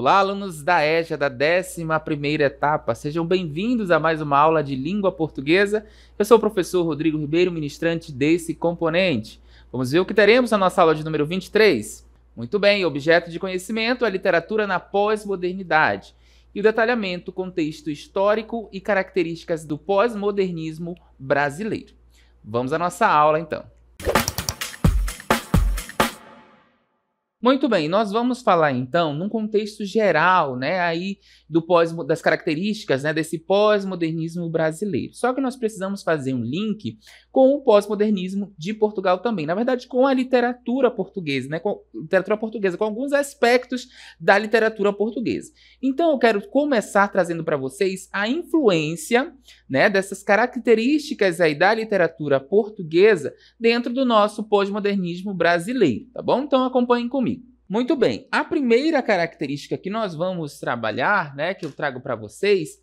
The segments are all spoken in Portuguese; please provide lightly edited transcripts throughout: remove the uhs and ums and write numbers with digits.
Olá, alunos da EJA da 11ª etapa, sejam bem-vindos a mais uma aula de língua portuguesa. Eu sou o professor Rodrigo Ribeiro, ministrante desse componente. Vamos ver o que teremos na nossa aula de número 23. Muito bem, objeto de conhecimento, a literatura na pós-modernidade e o detalhamento, contexto histórico e características do pós-modernismo brasileiro. Vamos à nossa aula, então. Muito bem, nós vamos falar então num contexto geral, né, aí das características, né, desse pós-modernismo brasileiro. Só que nós precisamos fazer um link com o pós-modernismo de Portugal também, na verdade com a literatura portuguesa, né, com alguns aspectos da literatura portuguesa. Então eu quero começar trazendo para vocês a influência, né, dessas características aí da literatura portuguesa dentro do nosso pós-modernismo brasileiro, tá bom? Então acompanhem comigo. Muito bem, a primeira característica que nós vamos trabalhar, né, que eu trago para vocês,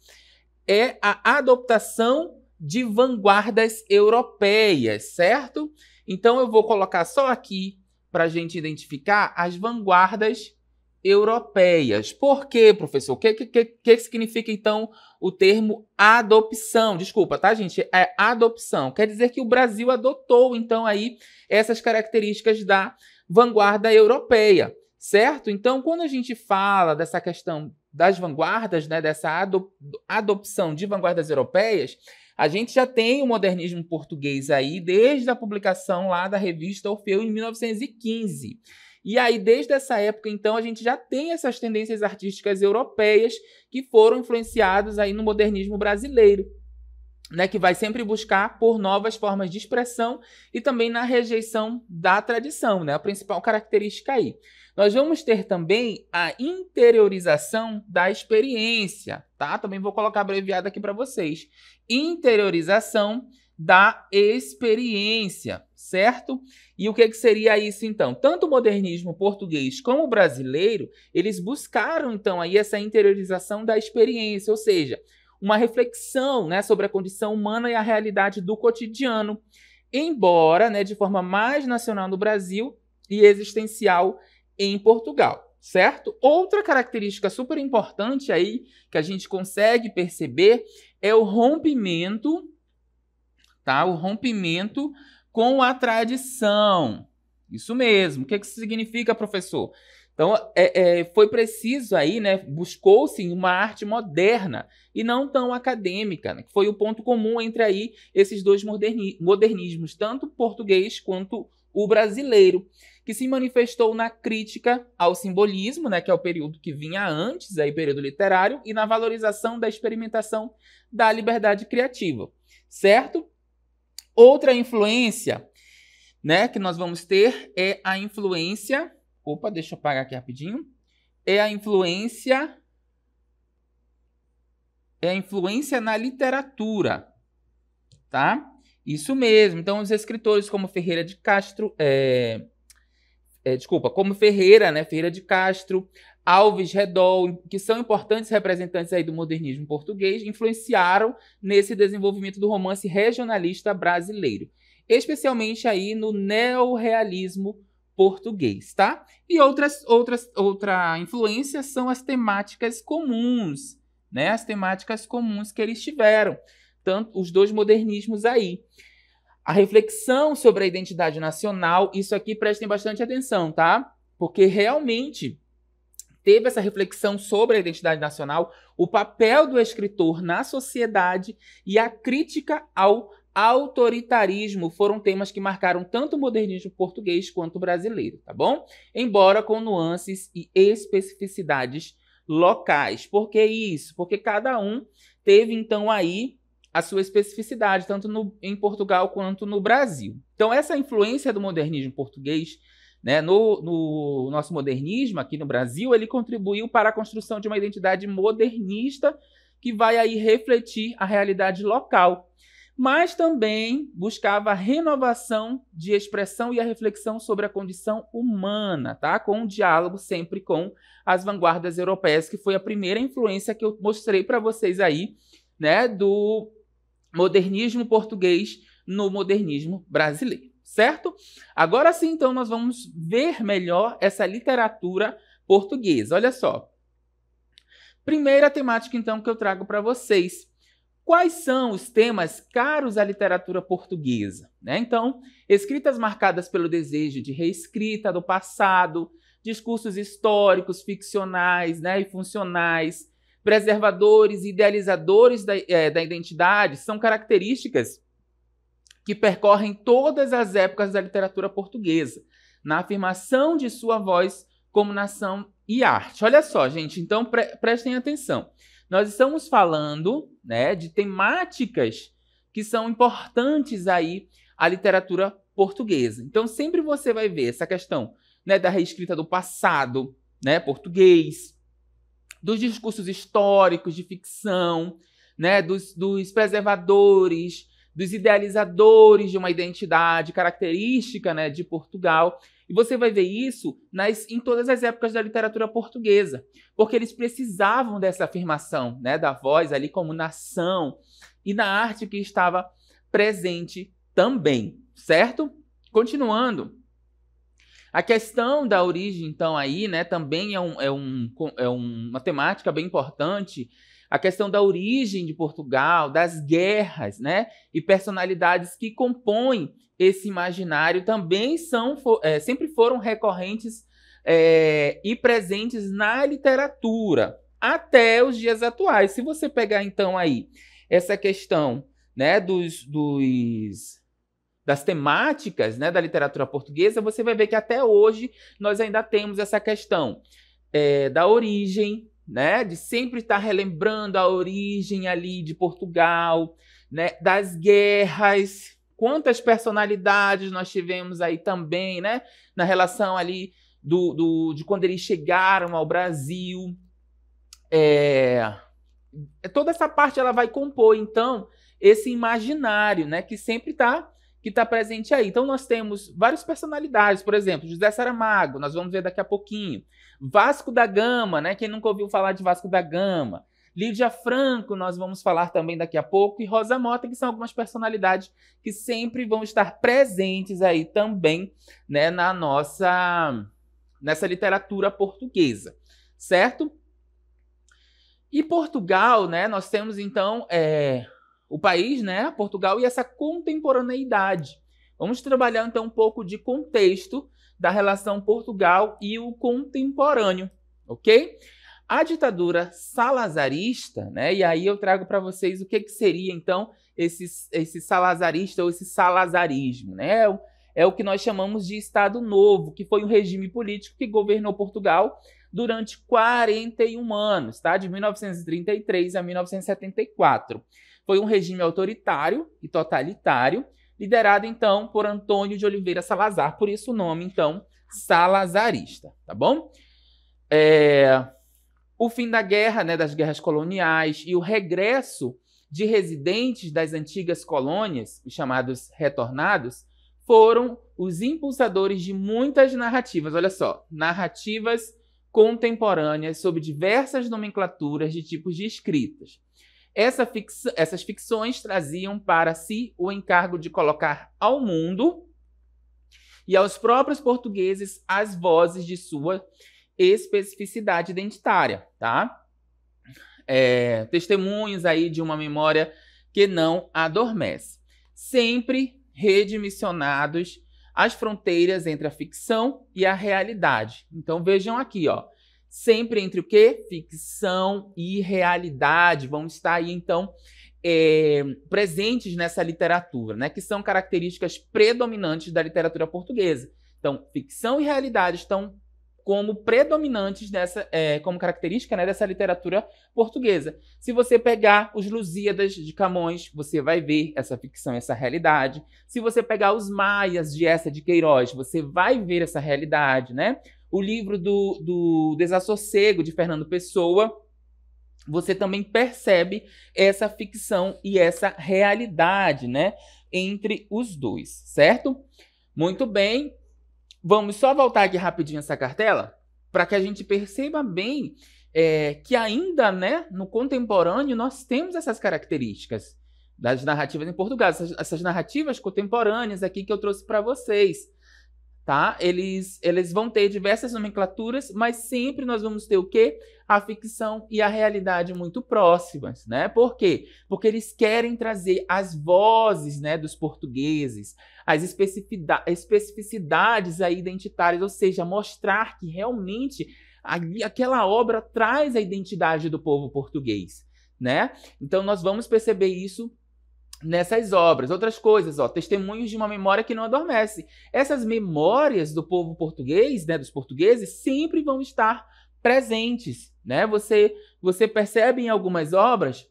é a adaptação de vanguardas europeias, certo? Então eu vou colocar só aqui para a gente identificar as vanguardas europeias. Por quê, professor? O que significa, então, o termo adopção? Desculpa, tá, gente? É adopção. Quer dizer que o Brasil adotou, então, aí essas características da vanguarda europeia, certo? Então, quando a gente fala dessa questão das vanguardas, né, dessa adopção de vanguardas europeias, a gente já tem o modernismo português aí desde a publicação lá da revista Orfeu em 1915. E aí, desde essa época, então, a gente já tem essas tendências artísticas europeias que foram influenciadas aí no modernismo brasileiro, né, que vai sempre buscar por novas formas de expressão e também na rejeição da tradição, né, a principal característica aí. Nós vamos ter também a interiorização da experiência, tá? Também vou colocar abreviado aqui para vocês. Interiorização da experiência, certo? E o que seria isso, então? Tanto o modernismo português como o brasileiro, eles buscaram, então, aí essa interiorização da experiência, ou seja, uma reflexão, né, sobre a condição humana e a realidade do cotidiano, embora, né, de forma mais nacional no Brasil e existencial em Portugal, certo? Outra característica super importante aí que a gente consegue perceber é o rompimento, tá? O rompimento com a tradição. Isso mesmo. O que isso significa, professor? Então, foi preciso aí, né, buscou-se uma arte moderna e não tão acadêmica, né, que foi o ponto comum entre aí esses dois modernismos, tanto o português quanto o brasileiro, que se manifestou na crítica ao simbolismo, né, que é o período que vinha antes, aí, período literário, e na valorização da experimentação da liberdade criativa, certo? Outra influência, né, que nós vamos ter é a influência... Opa, deixa eu apagar aqui rapidinho. É a influência na literatura, tá? Isso mesmo. Então, os escritores como Ferreira de Castro, como Ferreira, né? Ferreira de Castro, Alves Redol, que são importantes representantes aí do modernismo português, influenciaram nesse desenvolvimento do romance regionalista brasileiro, especialmente aí no neorrealismo português, tá? E outra influência são as temáticas comuns, né? As temáticas comuns que eles tiveram, tanto os dois modernismos aí. A reflexão sobre a identidade nacional, isso aqui prestem bastante atenção, tá? Porque realmente teve essa reflexão sobre a identidade nacional, o papel do escritor na sociedade e a crítica ao autoritarismo foram temas que marcaram tanto o modernismo português quanto o brasileiro, tá bom? Embora com nuances e especificidades locais. Por que isso? Porque cada um teve, então, aí a sua especificidade, tanto em Portugal quanto no Brasil. Então, essa influência do modernismo português, né, no nosso modernismo aqui no Brasil, ele contribuiu para a construção de uma identidade modernista que vai aí refletir a realidade local, mas também buscava a renovação de expressão e a reflexão sobre a condição humana, tá? Com um diálogo sempre com as vanguardas europeias, que foi a primeira influência que eu mostrei para vocês aí, né, do modernismo português no modernismo brasileiro, certo? Agora sim, então, nós vamos ver melhor essa literatura portuguesa. Olha só. Primeira temática, então, que eu trago para vocês. Quais são os temas caros à literatura portuguesa? Né? Então, escritas marcadas pelo desejo de reescrita do passado, discursos históricos, ficcionais, né, e funcionais, preservadores e idealizadores da identidade, são características que percorrem todas as épocas da literatura portuguesa, na afirmação de sua voz como nação e arte. Olha só, gente, então prestem atenção. Nós estamos falando, né, de temáticas que são importantes aí à literatura portuguesa. Então, sempre você vai ver essa questão, né, da reescrita do passado, né, português, dos discursos históricos de ficção, né, dos preservadores, dos idealizadores de uma identidade característica, né, de Portugal. E você vai ver isso em todas as épocas da literatura portuguesa, porque eles precisavam dessa afirmação, né, da voz ali como nação e na arte que estava presente também, certo? Continuando, a questão da origem, então, aí, né, também é uma temática bem importante. A questão da origem de Portugal, das guerras, né, e personalidades que compõem esse imaginário também sempre foram recorrentes e presentes na literatura até os dias atuais. Se você pegar, então, aí essa questão, né, das temáticas, né, da literatura portuguesa, você vai ver que até hoje nós ainda temos essa questão da origem, né, de sempre estar relembrando a origem ali de Portugal, né, das guerras, quantas personalidades nós tivemos aí também, né, na relação ali de quando eles chegaram ao Brasil. Toda essa parte ela vai compor, então, esse imaginário, né, que sempre está presente aí. Então, nós temos várias personalidades, por exemplo, José Saramago, nós vamos ver daqui a pouquinho. Vasco da Gama, né? Quem nunca ouviu falar de Vasco da Gama? Lídia Franco, nós vamos falar também daqui a pouco. E Rosa Mota, que são algumas personalidades que sempre vão estar presentes aí também, né, nessa literatura portuguesa, certo? E Portugal, né? Nós temos, então, o país, né, Portugal, e essa contemporaneidade. Vamos trabalhar, então, um pouco de contexto da relação Portugal e o contemporâneo, ok? A ditadura salazarista, né, e aí eu trago para vocês o que seria, então, esse salazarista ou esse salazarismo, né? É o que nós chamamos de Estado Novo, que foi um regime político que governou Portugal durante 41 anos, tá? De 1933 a 1974. Foi um regime autoritário e totalitário, liderado, então, por Antônio de Oliveira Salazar, por isso o nome, então, salazarista, tá bom? O fim da guerra, né, das guerras coloniais e o regresso de residentes das antigas colônias, os chamados retornados, foram os impulsadores de muitas narrativas, olha só, narrativas contemporâneas sob diversas nomenclaturas de tipos de escritas. Essas ficções traziam para si o encargo de colocar ao mundo e aos próprios portugueses as vozes de sua especificidade identitária, tá? Testemunhos aí de uma memória que não adormece. Sempre redimensionados as fronteiras entre a ficção e a realidade. Então vejam aqui, ó. Sempre entre o quê? Ficção e realidade. Vão estar aí, então, presentes nessa literatura, né? Que são características predominantes da literatura portuguesa. Então, ficção e realidade estão como predominantes como característica, né, dessa literatura portuguesa. Se você pegar os Lusíadas de Camões, você vai ver essa ficção, essa realidade. Se você pegar os Maias de Eça de Queiroz, você vai ver essa realidade, né? O livro do Desassossego, de Fernando Pessoa, você também percebe essa ficção e essa realidade, né, entre os dois, certo? Muito bem. Vamos só voltar aqui rapidinho essa cartela, para que a gente perceba bem que ainda, né, no contemporâneo nós temos essas características das narrativas em Portugal, essas narrativas contemporâneas aqui que eu trouxe para vocês. tá? Eles vão ter diversas nomenclaturas, mas sempre nós vamos ter o quê? A ficção e a realidade muito próximas, né? Por quê? Porque eles querem trazer as vozes, né, dos portugueses, as especificidades aí identitárias, ou seja, mostrar que realmente aquela obra traz a identidade do povo português, né? Então nós vamos perceber isso nessas obras. Outras coisas, ó, testemunhos de uma memória que não adormece. Essas memórias do povo português, né, dos portugueses, sempre vão estar presentes, né? Você percebe em algumas obras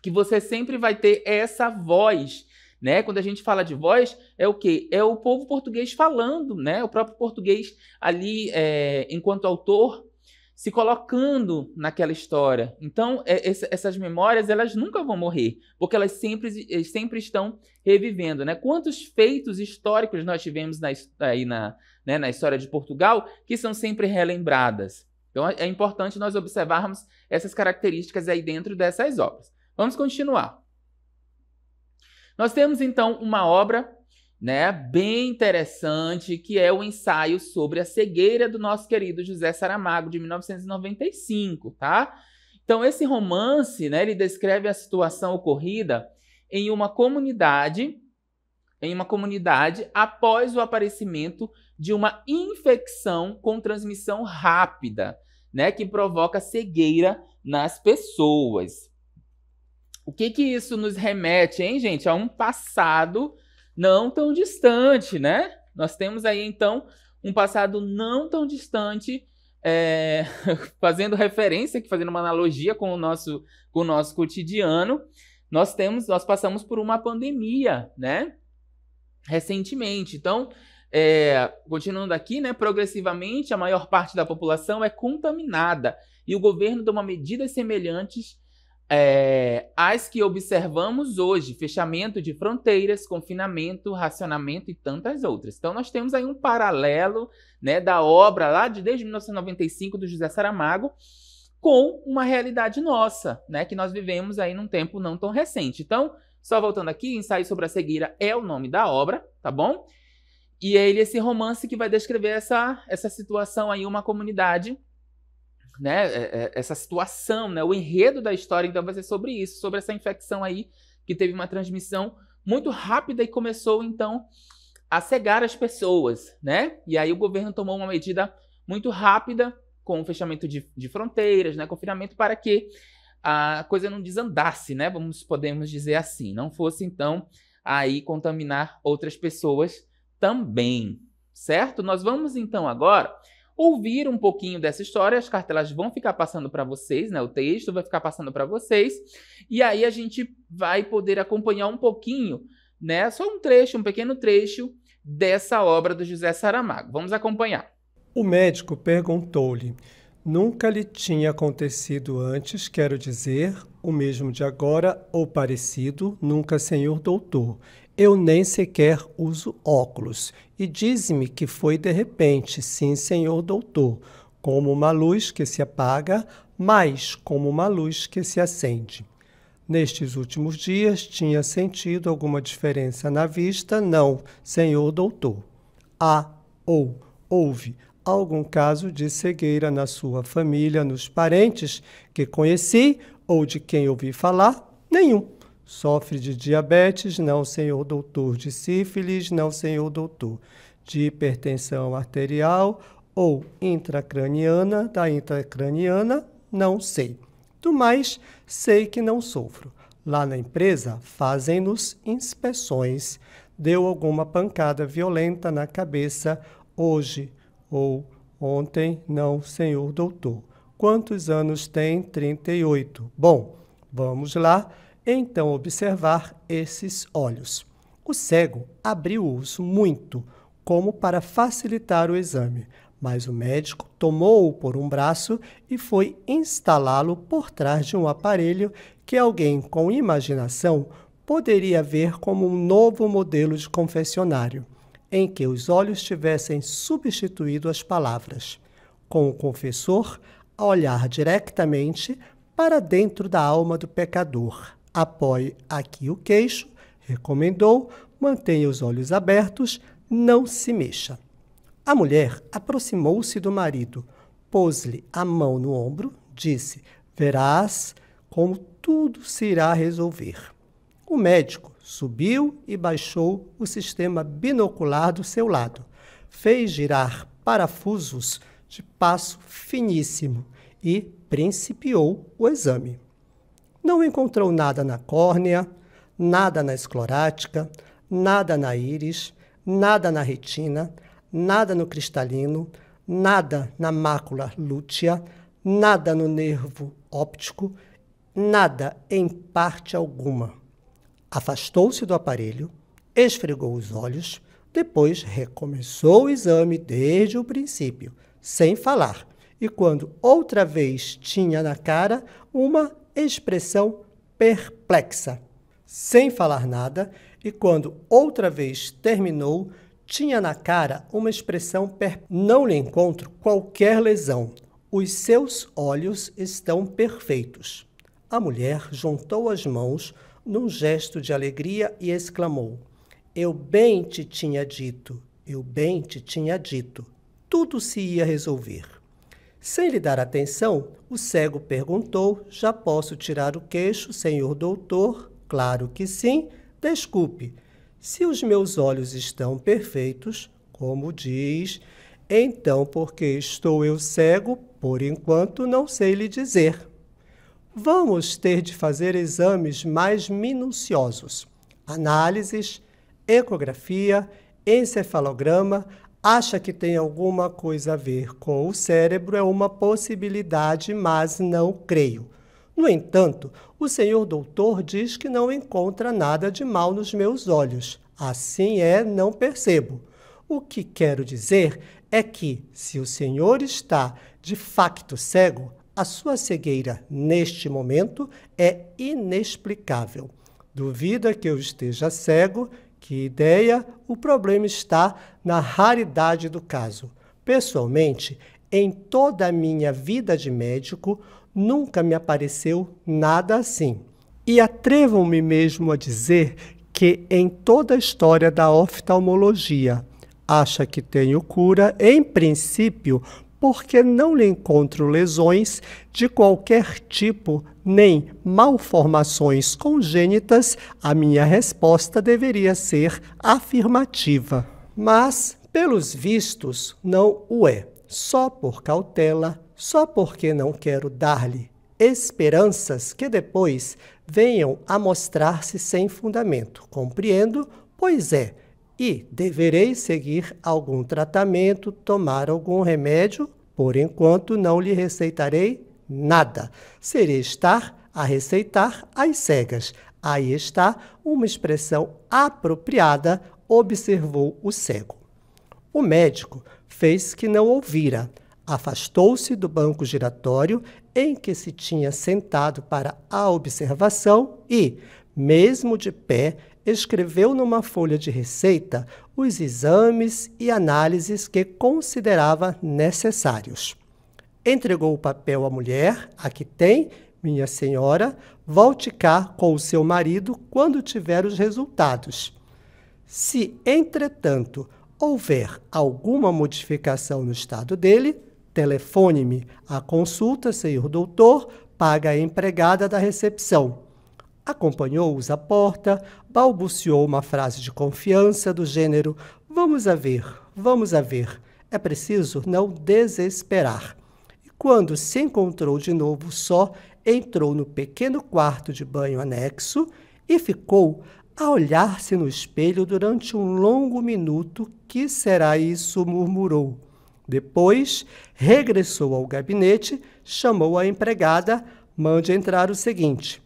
que você sempre vai ter essa voz, né? Quando a gente fala de voz, é o quê? É o povo português falando, né? O próprio português ali, enquanto autor, se colocando naquela história. Então, essas memórias, elas nunca vão morrer, porque elas sempre estão revivendo, né? Quantos feitos históricos nós tivemos na história de Portugal que são sempre relembradas? Então, é importante nós observarmos essas características aí dentro dessas obras. Vamos continuar. Nós temos, então, uma obra, né, bem interessante, que é o ensaio sobre a cegueira do nosso querido José Saramago, de 1995, tá? Então, esse romance, né, ele descreve a situação ocorrida em uma comunidade após o aparecimento de uma infecção com transmissão rápida, né, que provoca cegueira nas pessoas. O que isso nos remete, hein, gente? A um passado não tão distante, né? Nós temos aí, então, um passado não tão distante, fazendo referência, fazendo uma analogia com o nosso cotidiano. Nós passamos por uma pandemia, né? Recentemente. Então, continuando aqui, né? Progressivamente, a maior parte da população é contaminada e o governo toma medidas semelhantes as que observamos hoje, fechamento de fronteiras, confinamento, racionamento e tantas outras. Então, nós temos aí um paralelo, né, da obra lá desde 1995 do José Saramago com uma realidade nossa, né, que nós vivemos aí num tempo não tão recente. Então, só voltando aqui, Ensaio sobre a Cegueira é o nome da obra, tá bom? E é esse romance que vai descrever essa situação aí, uma comunidade, né, essa situação, né, o enredo da história, então, vai ser sobre isso, sobre essa infecção aí, que teve uma transmissão muito rápida e começou, então, a cegar as pessoas, né? E aí o governo tomou uma medida muito rápida, com o fechamento de fronteiras, né, confinamento, para que a coisa não desandasse, né, podemos dizer assim, não fosse, então, aí contaminar outras pessoas também, certo? Nós vamos, então, agora ouvir um pouquinho dessa história, as cartelas vão ficar passando para vocês, né? O texto vai ficar passando para vocês, e aí a gente vai poder acompanhar um pouquinho, né? Só um pequeno trecho dessa obra do José Saramago. Vamos acompanhar. O médico perguntou-lhe: nunca lhe tinha acontecido antes, quero dizer, o mesmo de agora, ou parecido, nunca, senhor doutor. Eu nem sequer uso óculos. E diz-me que foi de repente, sim, senhor doutor, como uma luz que se apaga, mas como uma luz que se acende. Nestes últimos dias tinha sentido alguma diferença na vista? Não, senhor doutor. Houve algum caso de cegueira na sua família, nos parentes que conheci ou de quem ouvi falar? Nenhum. Sofre de diabetes? Não, senhor doutor. De sífilis? Não, senhor doutor. De hipertensão arterial ou intracraniana? Da intracraniana? Não sei. Do mais, sei que não sofro. Lá na empresa, fazem-nos inspeções. Deu alguma pancada violenta na cabeça hoje ou ontem? Não, senhor doutor. Quantos anos tem? 38. Bom, vamos lá. Então, observar esses olhos. O cego abriu-os muito, como para facilitar o exame, mas o médico tomou-o por um braço e foi instalá-lo por trás de um aparelho que alguém com imaginação poderia ver como um novo modelo de confessionário, em que os olhos tivessem substituído as palavras, com o confessor a olhar diretamente para dentro da alma do pecador. Apoie aqui o queixo, recomendou, mantenha os olhos abertos, não se mexa. A mulher aproximou-se do marido, pôs-lhe a mão no ombro, disse: verás como tudo se irá resolver. O médico subiu e baixou o sistema binocular do seu lado, fez girar parafusos de passo finíssimo e principiou o exame. Não encontrou nada na córnea, nada na esclerótica, nada na íris, nada na retina, nada no cristalino, nada na mácula lútea, nada no nervo óptico, nada em parte alguma. Afastou-se do aparelho, esfregou os olhos, depois recomeçou o exame desde o princípio, sem falar, e quando outra vez tinha na cara uma expressão perplexa. Sem falar nada, e quando outra vez terminou, tinha na cara uma expressão Não lhe encontro qualquer lesão. Os seus olhos estão perfeitos. A mulher juntou as mãos num gesto de alegria e exclamou: eu bem te tinha dito, eu bem te tinha dito. Tudo se ia resolver. Sem lhe dar atenção, o cego perguntou: já posso tirar o queixo, senhor doutor? Claro que sim. Desculpe, se os meus olhos estão perfeitos, como diz, então por que estou eu cego? Por enquanto não sei lhe dizer. Vamos ter de fazer exames mais minuciosos. Análises, ecografia, encefalograma. Acha que tem alguma coisa a ver com o cérebro? É uma possibilidade, mas não creio. No entanto, o senhor doutor diz que não encontra nada de mal nos meus olhos. Assim é, não percebo. O que quero dizer é que, se o senhor está de facto cego, a sua cegueira neste momento é inexplicável. Duvida que eu esteja cego? Que ideia! O problema está na raridade do caso. Pessoalmente, em toda a minha vida de médico, nunca me apareceu nada assim. E atrevo-me mesmo a dizer que em toda a história da oftalmologia, acha que tenho cura, em princípio, porque não lhe encontro lesões de qualquer tipo, nem malformações congênitas, a minha resposta deveria ser afirmativa. Mas, pelos vistos, não o é. Só por cautela, só porque não quero dar-lhe esperanças que depois venham a mostrar-se sem fundamento. Compreendo? Pois é. E deverei seguir algum tratamento, tomar algum remédio? Por enquanto não lhe receitarei nada. Serei estar a receitar às cegas. Aí está uma expressão apropriada, observou o cego. O médico fez que não ouvira. Afastou-se do banco giratório em que se tinha sentado para a observação e, mesmo de pé, escreveu numa folha de receita os exames e análises que considerava necessários. Entregou o papel à mulher: aqui tem, minha senhora, volte cá com o seu marido quando tiver os resultados. Se, entretanto, houver alguma modificação no estado dele, telefone-me. A consulta, senhor doutor, paga a empregada da recepção. Acompanhou-os à porta, balbuciou uma frase de confiança do gênero: vamos a ver, vamos a ver. É preciso não desesperar. E quando se encontrou de novo só, entrou no pequeno quarto de banho anexo e ficou a olhar-se no espelho durante um longo minuto. Que será isso? Murmurou. Depois, regressou ao gabinete, chamou a empregada: mande entrar o seguinte.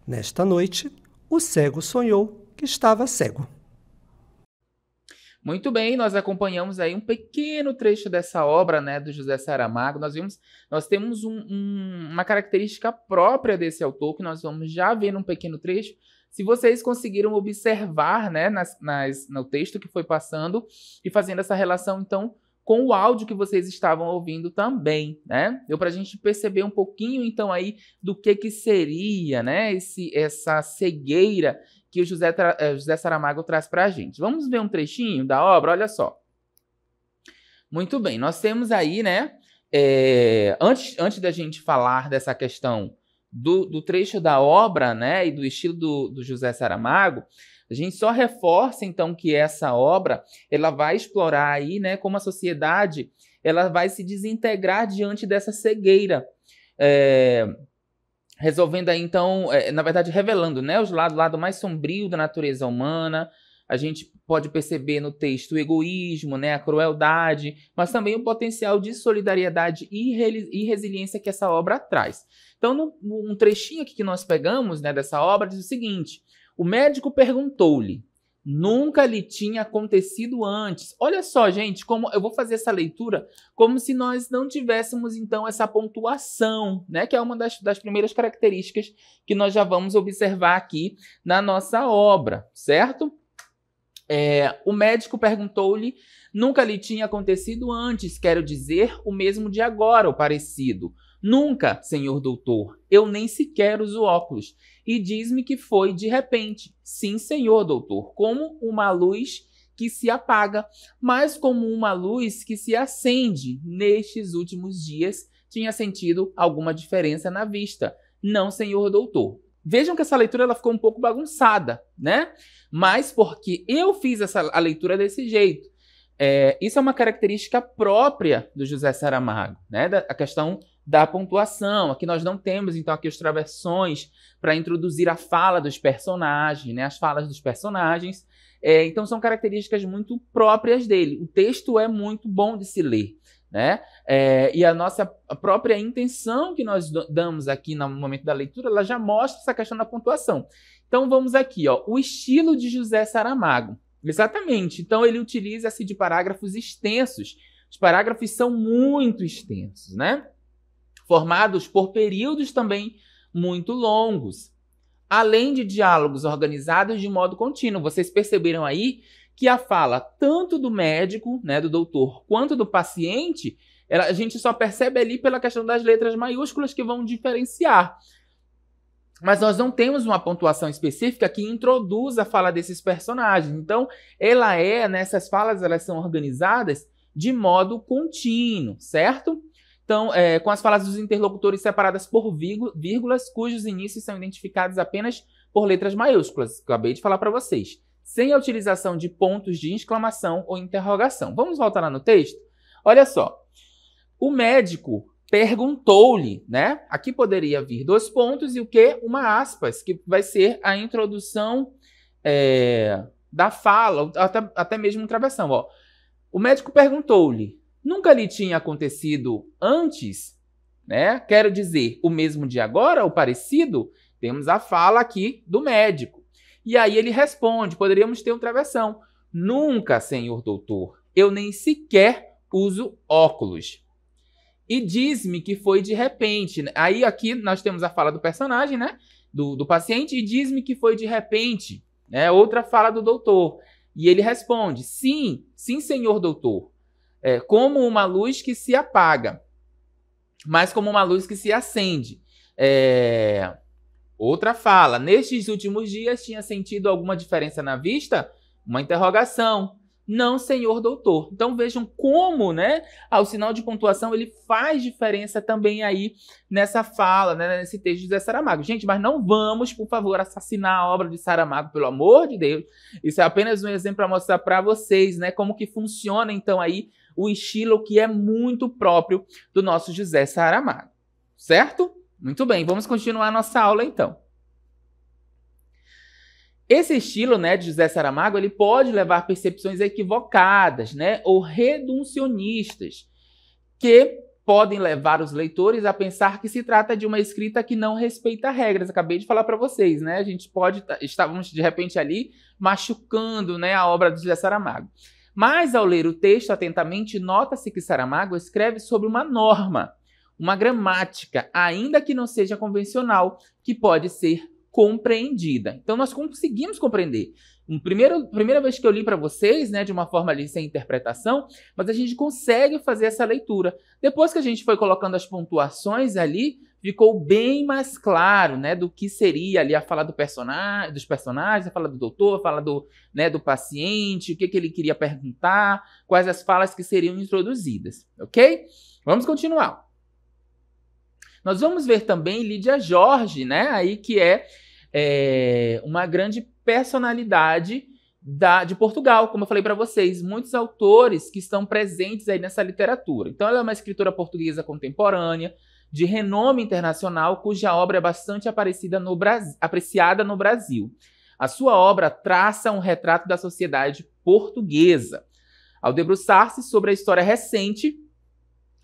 Nesta noite, o cego sonhou que estava cego. Muito bem, nós acompanhamos aí um pequeno trecho dessa obra, né, do José Saramago. Nós temos uma característica própria desse autor, que nós vamos já ver num pequeno trecho. Se vocês conseguiram observar, né, no texto que foi passando e fazendo essa relação, então, com o áudio que vocês estavam ouvindo também, né? Deu para a gente perceber um pouquinho, então, aí do que seria, né, essa cegueira que o José Saramago traz para a gente. Vamos ver um trechinho da obra? Olha só. Muito bem, nós temos aí, né, antes da gente falar dessa questão do trecho da obra, né, e do estilo do José Saramago, a gente só reforça, então, que essa obra, ela vai explorar aí, né, como a sociedade, ela vai se desintegrar diante dessa cegueira, resolvendo aí, então, na verdade, revelando, né, o lado mais sombrio da natureza humana. A gente pode perceber no texto o egoísmo, né, a crueldade, mas também o potencial de solidariedade e resiliência que essa obra traz. Então, um trechinho aqui que nós pegamos, né, dessa obra diz o seguinte: o médico perguntou-lhe, nunca lhe tinha acontecido antes. Olha só, gente, como eu vou fazer essa leitura como se nós não tivéssemos, então, essa pontuação, né, que é uma das primeiras características que nós já vamos observar aqui na nossa obra, certo? O médico perguntou-lhe, nunca lhe tinha acontecido antes, quero dizer, o mesmo de agora, ou parecido. Nunca, senhor doutor, eu nem sequer uso óculos. E diz-me que foi de repente. Sim, senhor doutor, como uma luz que se apaga, mas como uma luz que se acende. Nestes últimos dias, tinha sentido alguma diferença na vista. Não, senhor doutor. Vejam que essa leitura ela ficou um pouco bagunçada, né? Mas porque eu fiz a leitura desse jeito. Isso é uma característica própria do José Saramago, né? A questão da pontuação. Aqui nós não temos, então, aqui as travessões para introduzir a fala dos personagens, né? As falas dos personagens. Então, são características muito próprias dele. O texto é muito bom de se ler, né? E a própria intenção que nós damos aqui no momento da leitura, ela já mostra essa questão da pontuação. Então, vamos aqui, ó, o estilo de José Saramago. Exatamente. Então, ele utiliza-se de parágrafos extensos. Os parágrafos são muito extensos, né? Formados por períodos também muito longos, além de diálogos organizados de modo contínuo. Vocês perceberam aí que a fala tanto do médico, né, do doutor, quanto do paciente, a gente só percebe ali pela questão das letras maiúsculas que vão diferenciar. Mas nós não temos uma pontuação específica que introduz a fala desses personagens. Então, essas falas elas são organizadas de modo contínuo, certo? Então, com as falas dos interlocutores separadas por vírgulas, cujos inícios são identificados apenas por letras maiúsculas, que eu acabei de falar para vocês, sem a utilização de pontos de exclamação ou interrogação. Vamos voltar lá no texto? Olha só. O médico perguntou-lhe, né? Aqui poderia vir 2 pontos e o quê? Uma aspas, que vai ser a introdução da fala, até mesmo travessão. Ó. O médico perguntou-lhe, nunca lhe tinha acontecido antes, né? Quero dizer, o mesmo de agora, ou parecido? Temos a fala aqui do médico. E aí ele responde, poderíamos ter um travessão. Nunca, senhor doutor, eu nem sequer uso óculos. E diz-me que foi de repente. Aí aqui nós temos a fala do personagem, né? Do paciente, e diz-me que foi de repente. Né? Outra fala do doutor. E ele responde, sim, senhor doutor. Como uma luz que se apaga, mas como uma luz que se acende. Outra fala, nestes últimos dias tinha sentido alguma diferença na vista? Uma interrogação. Não, senhor doutor. Então vejam como, né, o sinal de pontuação ele faz diferença também aí nessa fala, né, nesse texto de José Saramago. Gente, mas não vamos, por favor, assassinar a obra de Saramago, pelo amor de Deus. Isso é apenas um exemplo para mostrar para vocês, né, como que funciona então aí o estilo que é muito próprio do nosso José Saramago. Certo? Muito bem, vamos continuar a nossa aula então. Esse estilo, né, de José Saramago, ele pode levar percepções equivocadas, né, ou reduncionistas, que podem levar os leitores a pensar que se trata de uma escrita que não respeita regras. Acabei de falar para vocês, né? A gente estávamos de repente ali machucando, né, a obra de José Saramago. Mas ao ler o texto atentamente, nota-se que Saramago escreve sobre uma norma, uma gramática, ainda que não seja convencional, que pode ser compreendida. Então, nós conseguimos compreender. Primeira vez que eu li para vocês, né, de uma forma ali sem interpretação, mas a gente consegue fazer essa leitura. Depois que a gente foi colocando as pontuações ali, ficou bem mais claro, né, do que seria ali a fala dos personagens, a fala do doutor, a fala do paciente, o que ele queria perguntar, quais as falas que seriam introduzidas, ok? Vamos continuar. Nós vamos ver também Lídia Jorge, né, aí que é uma grande personalidade de Portugal, como eu falei para vocês, muitos autores que estão presentes aí nessa literatura. Então, ela é uma escritora portuguesa contemporânea, de renome internacional, cuja obra é bastante apreciada no Brasil. A sua obra traça um retrato da sociedade portuguesa, ao debruçar-se sobre a história recente,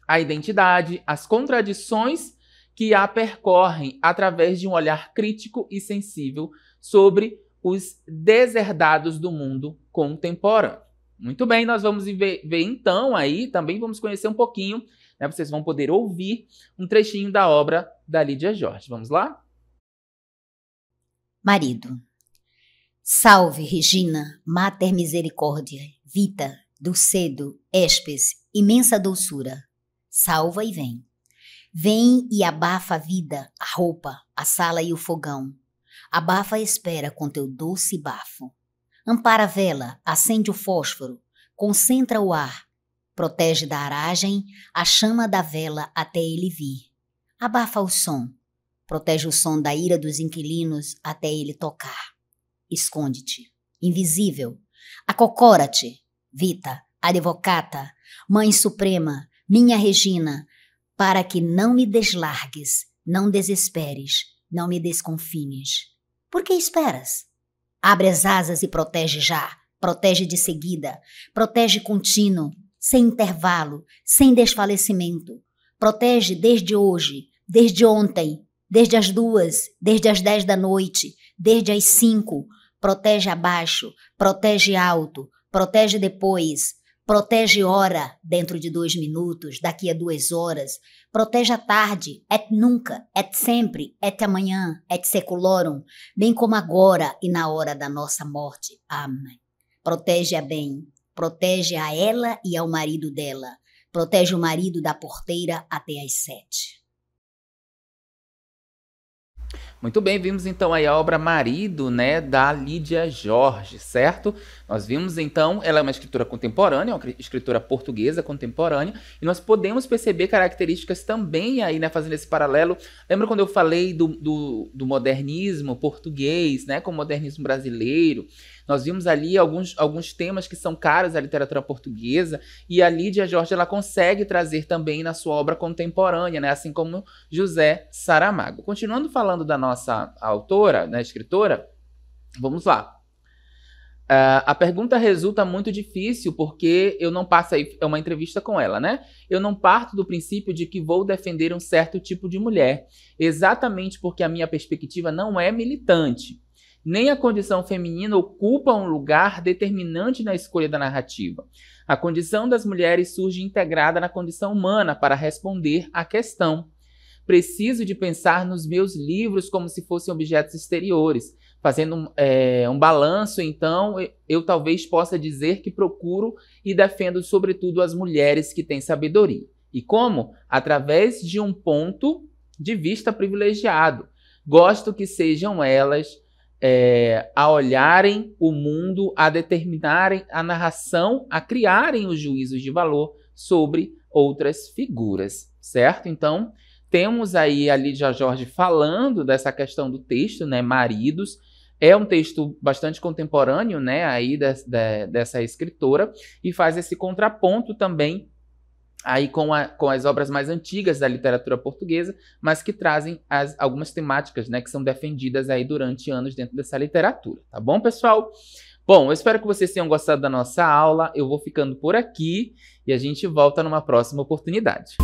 a identidade, as contradições que a percorrem através de um olhar crítico e sensível sobre os deserdados do mundo contemporâneo. Muito bem, nós vamos ver então aí, também vamos conhecer um pouquinho, né, vocês vão poder ouvir um trechinho da obra da Lídia Jorge. Vamos lá? Marido. Salve, Regina, Mater Misericórdia, Vita, Dulcedo, Espes, imensa doçura. Salva e vem. Vem e abafa a vida, a roupa, a sala e o fogão. Abafa a espera com teu doce bafo. Ampara a vela, acende o fósforo, concentra o ar, protege da aragem a chama da vela até ele vir. Abafa o som, protege o som da ira dos inquilinos até ele tocar. Esconde-te, invisível, acocora-te, Vita, advocata, Mãe Suprema, minha Regina, para que não me deslargues, não desesperes, não me desconfines. Por que esperas? Abre as asas e protege já, protege de seguida, protege contínuo, sem intervalo, sem desfalecimento. Protege desde hoje, desde ontem, desde as 2, desde as 10 da noite, desde as 5. Protege abaixo, protege alto, protege depois, protege hora, dentro de 2 minutos, daqui a 2 horas. Protege à tarde, et nunca, et sempre, et amanhã, et seculorum, bem como agora e na hora da nossa morte. Amém. Protege-a bem, protege a ela e ao marido dela. Protege o marido da porteira até às 7. Muito bem, vimos então aí a obra Marido, né, da Lídia Jorge, certo? Nós vimos então, ela é uma escritora contemporânea, uma escritora portuguesa contemporânea, e nós podemos perceber características também aí, né, fazendo esse paralelo. Lembra quando eu falei do modernismo português, né, com o modernismo brasileiro? Nós vimos ali alguns temas que são caros à literatura portuguesa, e a Lídia Jorge ela consegue trazer também na sua obra contemporânea, né, assim como José Saramago. Continuando falando da nossa autora, né, escritora, vamos lá. A pergunta resulta muito difícil porque eu não passo aí, é uma entrevista com ela, né? Eu não parto do princípio de que vou defender um certo tipo de mulher, exatamente porque a minha perspectiva não é militante. Nem a condição feminina ocupa um lugar determinante na escolha da narrativa. A condição das mulheres surge integrada na condição humana para responder à questão. Preciso de pensar nos meus livros como se fossem objetos exteriores. Fazendo um balanço, então, eu talvez possa dizer que procuro e defendo sobretudo as mulheres que têm sabedoria. E como? Através de um ponto de vista privilegiado. Gosto que sejam elas a olharem o mundo, a determinarem a narração, a criarem os juízos de valor sobre outras figuras, certo? Então, temos aí a Lídia Jorge falando dessa questão do texto, né, Maridos. É um texto bastante contemporâneo, né, aí dessa escritora, e faz esse contraponto também aí com as obras mais antigas da literatura portuguesa, mas que trazem algumas temáticas, né, que são defendidas aí durante anos dentro dessa literatura. Tá bom, pessoal? Bom, eu espero que vocês tenham gostado da nossa aula. Eu vou ficando por aqui e a gente volta numa próxima oportunidade.